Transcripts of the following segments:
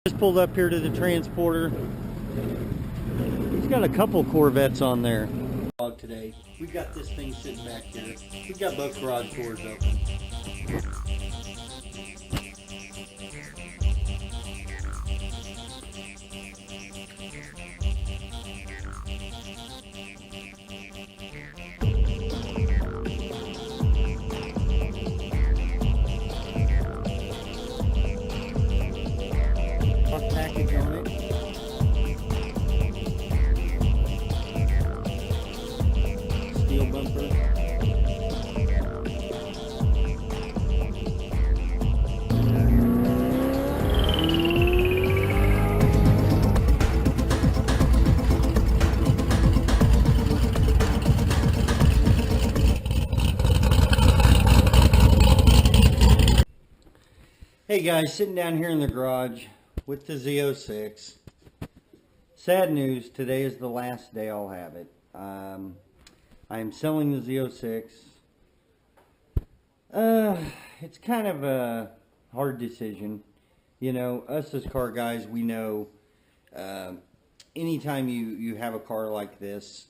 Just pulled up here to the transporter. He's got a couple Corvettes on there. Today, we got this thing sitting back here. We've got both garage doors open. Package on it. Steel bumper. Hey guys, sitting down here in the garage with the Z06. Sad news, today is the last day I'll have it. I am selling the Z06. It's kind of a hard decision. You know, us as car guys, we know anytime you have a car like this,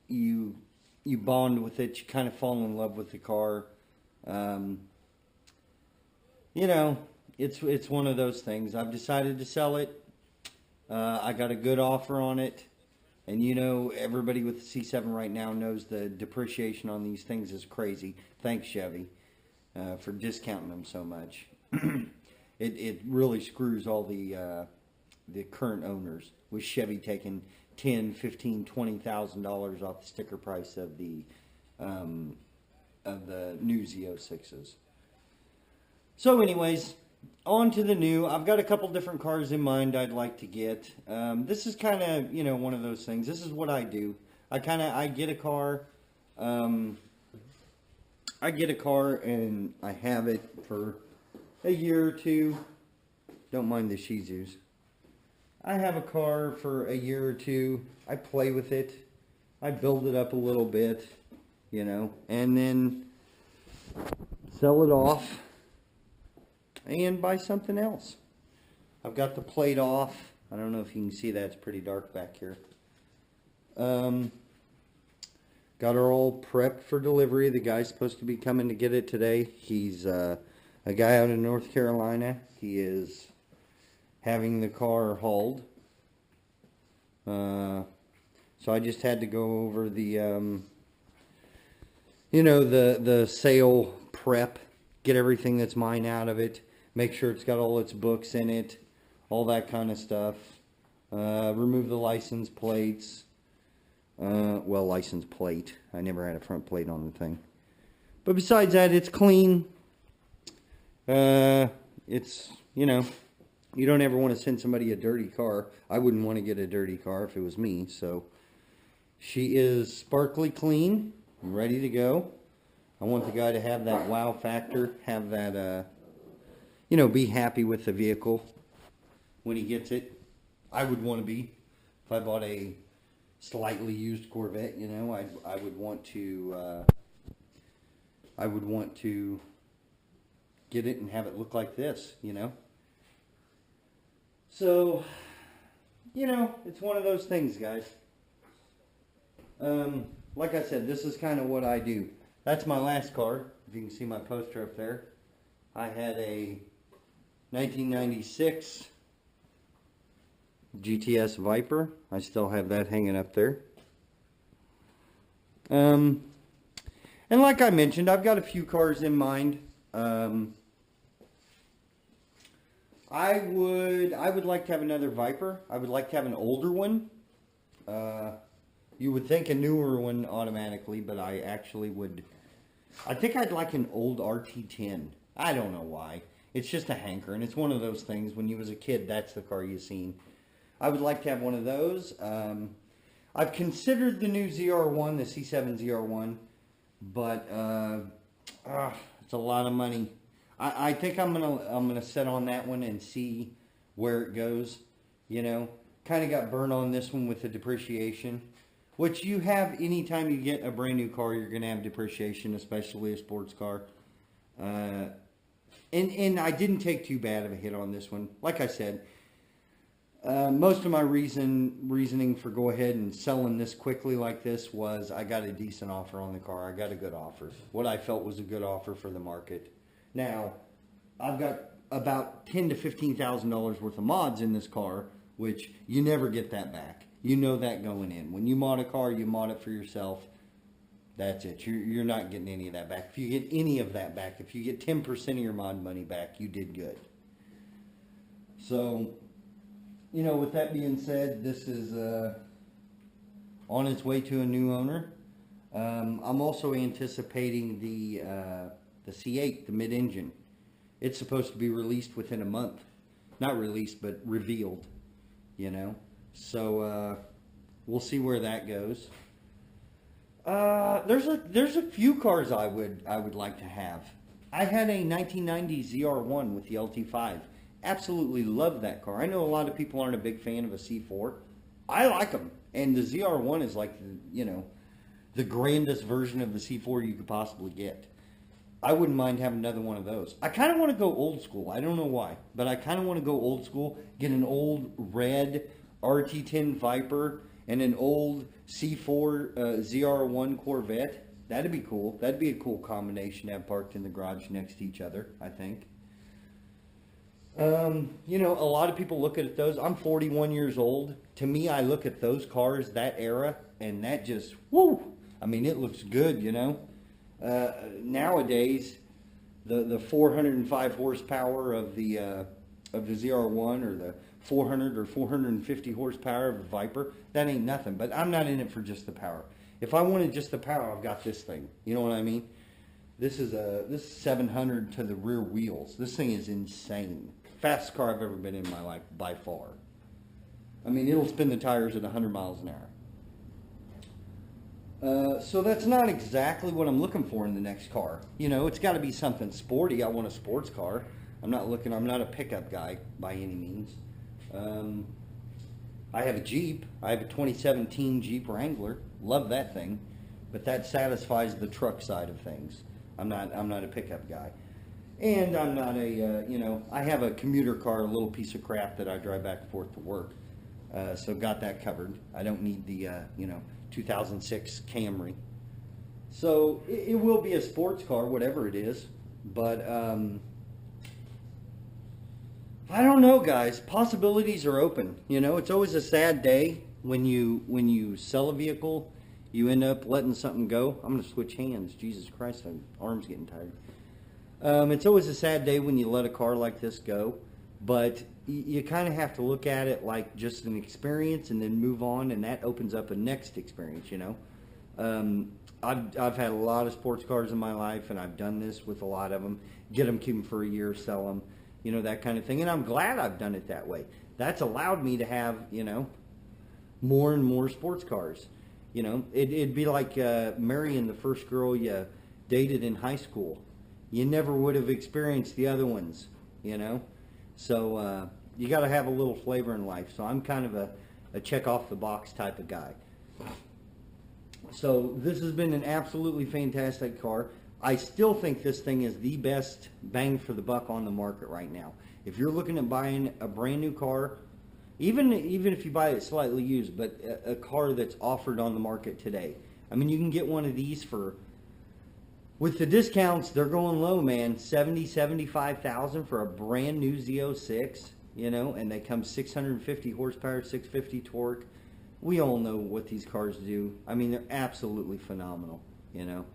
you bond with it, you kind of fall in love with the car. You know, it's one of those things. I've decided to sell it. I got a good offer on it. And you know, everybody with the C7 right now knows the depreciation on these things is crazy. Thanks, Chevy, for discounting them so much. It really screws all the current owners, with Chevy taking $10,000, $15,000, $20,000 off the sticker price of the new Z06s. So anyways, on to the new. I've got a couple different cars in mind I'd like to get. This is kind of, you know, one of those things. This is what I do. I get a car. I get a car and I have it for a year or two. Don't mind the Shih Tzus. I have a car for a year or two. I play with it. I build it up a little bit, you know, and then sell it off and buy something else. I've got the plate off. I don't know if you can see that. It's pretty dark back here. Got her all prepped for delivery. The guy's supposed to be coming to get it today. He's a guy out in North Carolina. He is having the car hauled. So I just had to go over the, you know, the sale prep, get everything that's mine out of it. Make sure it's got all its books in it, all that kind of stuff. Remove the license plates. Well, license plate. I never had a front plate on the thing. But besides that, it's clean. It's, you know, you don't ever want to send somebody a dirty car. I wouldn't want to get a dirty car if it was me. So she is sparkly clean, ready to go. I want the guy to have that wow factor, have that, you know, be happy with the vehicle when he gets it. I would want to be. If I bought a slightly used Corvette, you know, I would want to get it and have it look like this, you know. So, you know, it's one of those things, guys. Like I said, this is kind of what I do. That's my last car. If you can see my poster up there. I had a 1996 GTS Viper. I still have that hanging up there. And like I mentioned, I've got a few cars in mind. I would like to have another Viper. I would like to have an older one. You would think a newer one automatically, but I actually would. I think I'd like an old RT10. I don't know why. It's just a hankering. It's one of those things. When you was a kid, that's the car you seen. I would like to have one of those. I've considered the new ZR1, the C7 ZR1, but it's a lot of money. I think I'm gonna set on that one and see where it goes. You know, kind of got burned on this one with the depreciation. Which you have anytime you get a brand new car, you're going to have depreciation, especially a sports car. And I didn't take too bad of a hit on this one. Like I said, Most of my reasoning for go ahead and selling this quickly like this was I got a decent offer on the car. I got a good offer. What I felt was a good offer for the market. Now, I've got about $10,000 to $15,000 worth of mods in this car, which you never get that back. You know that going in. When you mod a car, you mod it for yourself. That's it. You're not getting any of that back. If you get any of that back, if you get 10% of your mod money back, you did good. So, you know, with that being said, this is on its way to a new owner. I'm also anticipating the C8, the mid-engine. It's supposed to be released within a month. Not released, but revealed, you know. So we'll see where that goes. There's a few cars I would like to have. I had a 1990 ZR1 with the LT5. Absolutely love that car. I know a lot of people aren't a big fan of a C4. I like them, and the ZR1 is like the grandest version of the C4 you could possibly get. I wouldn't mind having another one of those. I kind of want to go old school. I don't know why, but I kind of want to go old school. Get an old red RT10 Viper and an old C4 ZR1 Corvette. That'd be cool. That'd be a cool combination to have parked in the garage next to each other, I think. You know, a lot of people look at those. I'm 41 years old. To me, I look at those cars, that era, and that just, woo! I mean, it looks good, you know. Nowadays, the 405 horsepower of the ZR1 or the 400 or 450 horsepower of the Viper, that ain't nothing. But I'm not in it for just the power. If I wanted just the power, I've got this thing. You know what I mean? This is 700 to the rear wheels. This thing is insane. Fastest car I've ever been in my life, by far. I mean, it'll spin the tires at 100 miles an hour. So that's not exactly what I'm looking for in the next car. You know, it's got to be something sporty. I want a sports car. I'm not a pickup guy by any means. I have a Jeep. I have a 2017 Jeep Wrangler. Love that thing. But that satisfies the truck side of things. I'm not a pickup guy. And I'm not I have a commuter car, a little piece of crap that I drive back and forth to work. So got that covered. I don't need the, 2006 Camry. So it will be a sports car, whatever it is. But I don't know, guys. Possibilities are open. You know, it's always a sad day when you sell a vehicle. You end up letting something go. I'm going to switch hands. Jesus Christ, my arm's getting tired. It's always a sad day when you let a car like this go, but you kind of have to look at it like just an experience and then move on, and that opens up a next experience, you know. I've had a lot of sports cars in my life, and I've done this with a lot of them. Get them, keep them for a year, sell them, you know, that kind of thing. And I'm glad I've done it that way. That's allowed me to have, you know, more and more sports cars. You know, it'd be like marrying the first girl you dated in high school. You never would have experienced the other ones, you know. So you got to have a little flavor in life. So I'm kind of a check off the box type of guy. So this has been an absolutely fantastic car. I still think this thing is the best bang for the buck on the market right now. If you're looking at buying a brand new car, even if you buy it slightly used, but a car that's offered on the market today. I mean, you can get one of these for, with the discounts, they're going low, man. $75,000 for a brand new Z06, you know, and they come 650 horsepower, 650 torque. We all know what these cars do. I mean, they're absolutely phenomenal, you know.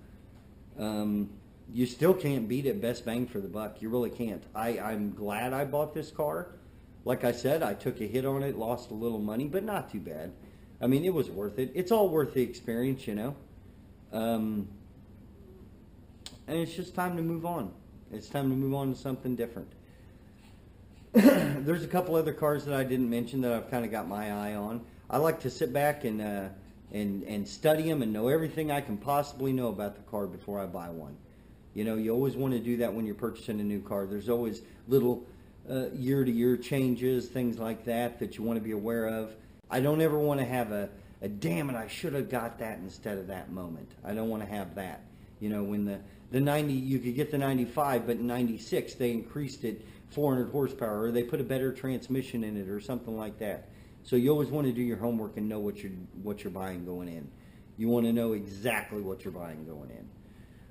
You still can't beat it best bang for the buck. You really can't. I'm glad I bought this car. Like I said, I took a hit on it, lost a little money, but not too bad. I mean, it was worth it. It's all worth the experience, you know. And it's just time to move on. It's time to move on to something different. There's a couple other cars that I didn't mention that I've kind of got my eye on. I like to sit back and study them and know everything I can possibly know about the car before I buy one. You know, you always want to do that when you're purchasing a new car. There's always little year-to-year changes, things like that you want to be aware of. I don't ever want to have a damn it, I should have got that instead of that moment. I don't want to have that. You know, when the 90, you could get the 95, but in 96 they increased it 400 horsepower, or they put a better transmission in it, or something like that. So you always want to do your homework and know what you're buying going in. You want to know exactly what you're buying going in.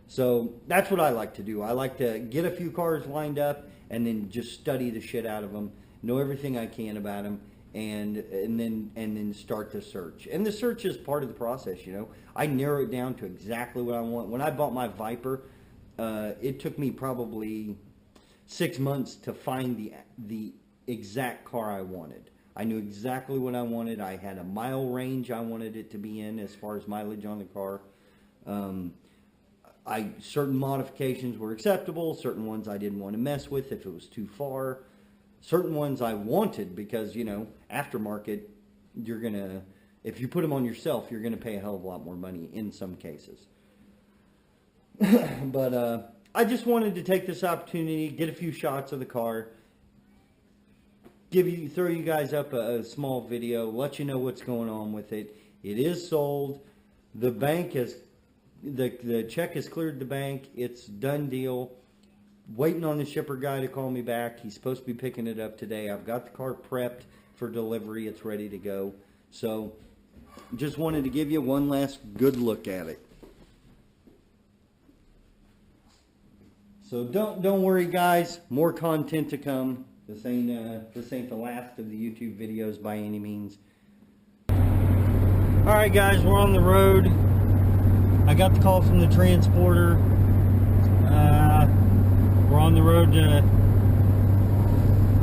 So that's what I like to do. I like to get a few cars lined up and then just study the shit out of them, know everything I can about them, and then start the search. And the search is part of the process, you know. I narrow it down to exactly what I want. When I bought my Viper, it took me probably 6 months to find the exact car I wanted. I knew exactly what I wanted. I had a mile range I wanted it to be in as far as mileage on the car. Certain modifications were acceptable, certain ones I didn't want to mess with if it was too far. Certain ones I wanted because, you know, aftermarket, if you put them on yourself, you're going to pay a hell of a lot more money in some cases. But I just wanted to take this opportunity, get a few shots of the car, throw you guys up a small video, let you know what's going on with it. It is sold. The bank has, the check has cleared the bank. It's done deal. Waiting on the shipper guy to call me back. He's supposed to be picking it up today. I've got the car prepped for delivery. It's ready to go. So just wanted to give you one last good look at it. So don't worry, guys. More content to come. This ain't the last of the YouTube videos by any means. All right, guys, we're on the road. I got the call from the transporter. We're on the road to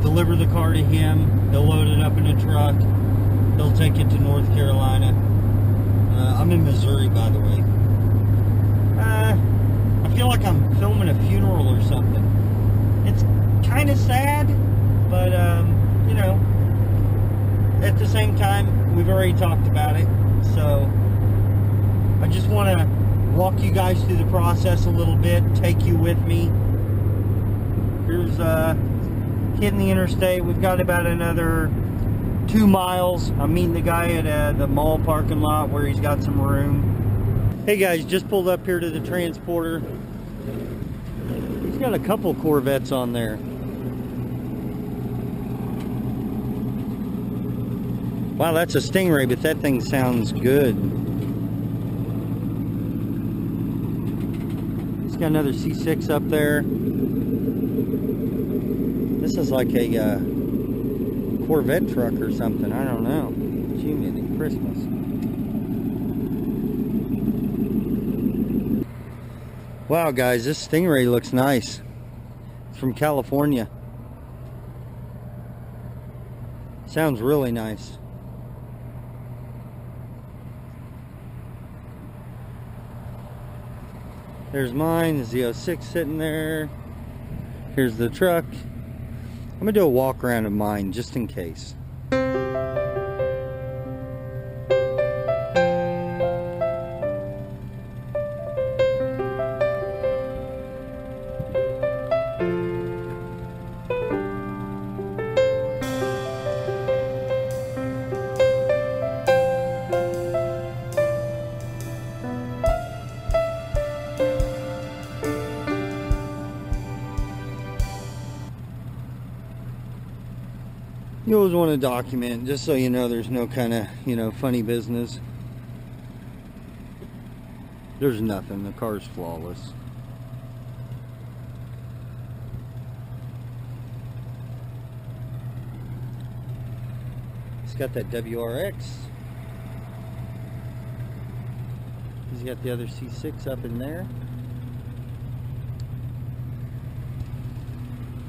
deliver the car to him. He'll load it up in a truck. He'll take it to North Carolina. I'm in Missouri, by the way. I feel like I'm filming a funeral or something. It's kind of sad, but, you know, at the same time, we've already talked about it. So I just want to walk you guys through the process a little bit, take you with me. Here's hitting the interstate. We've got about another 2 miles. I'm meeting the guy at the mall parking lot where he's got some room. Hey guys, just pulled up here to the transporter. He's got a couple Corvettes on there. Wow, that's a Stingray, but that thing sounds good. He's got another C6 up there. This is like a Corvette truck or something. I don't know. Jiminy Christmas. Wow, guys, this Stingray looks nice. It's from California. Sounds really nice. There's mine, the Z06 sitting there. Here's the truck. I'm gonna do a walk around of mine just in case. You always want to document, just so you know there's no kind of, you know, funny business. There's nothing. The car's flawless. It's got that WRX. He's got the other C6 up in there.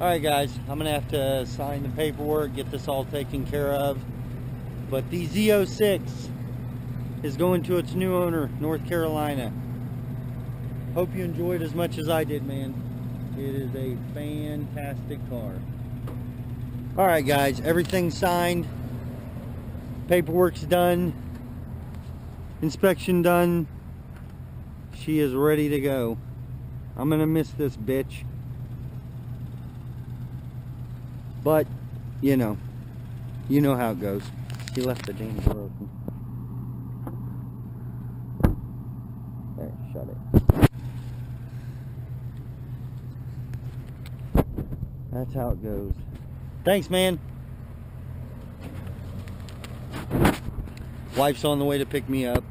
Alright guys, I'm going to have to sign the paperwork, get this all taken care of. But the Z06 is going to its new owner, North Carolina. Hope you enjoyed as much as I did, man. It is a fantastic car. Alright guys, everything's signed. Paperwork's done. Inspection done. She is ready to go. I'm going to miss this bitch. But, you know how it goes. He left the damn door open. There, shut it. That's how it goes. Thanks, man. Wife's on the way to pick me up.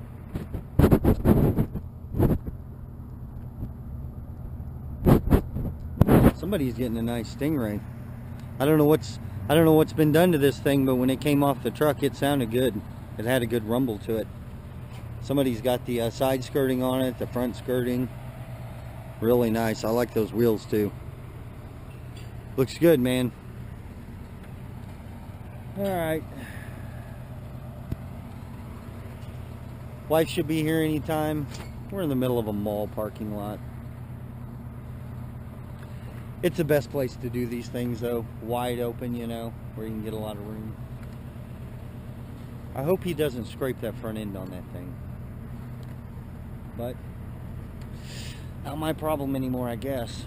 Somebody's getting a nice stingray. I don't know what's been done to this thing, but when it came off the truck, it sounded good. It had a good rumble to it. Somebody's got the side skirting on it, the front skirting. Really nice. I like those wheels too. Looks good, man. Alright. Wife should be here anytime. We're in the middle of a mall parking lot. It's the best place to do these things though. Wide open, you know, where you can get a lot of room. I hope he doesn't scrape that front end on that thing. But not my problem anymore, I guess.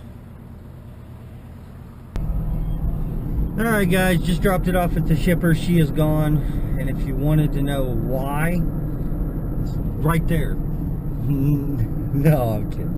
Alright guys, just dropped it off at the shipper. She is gone. And if you wanted to know why, it's right there. No, I'm kidding.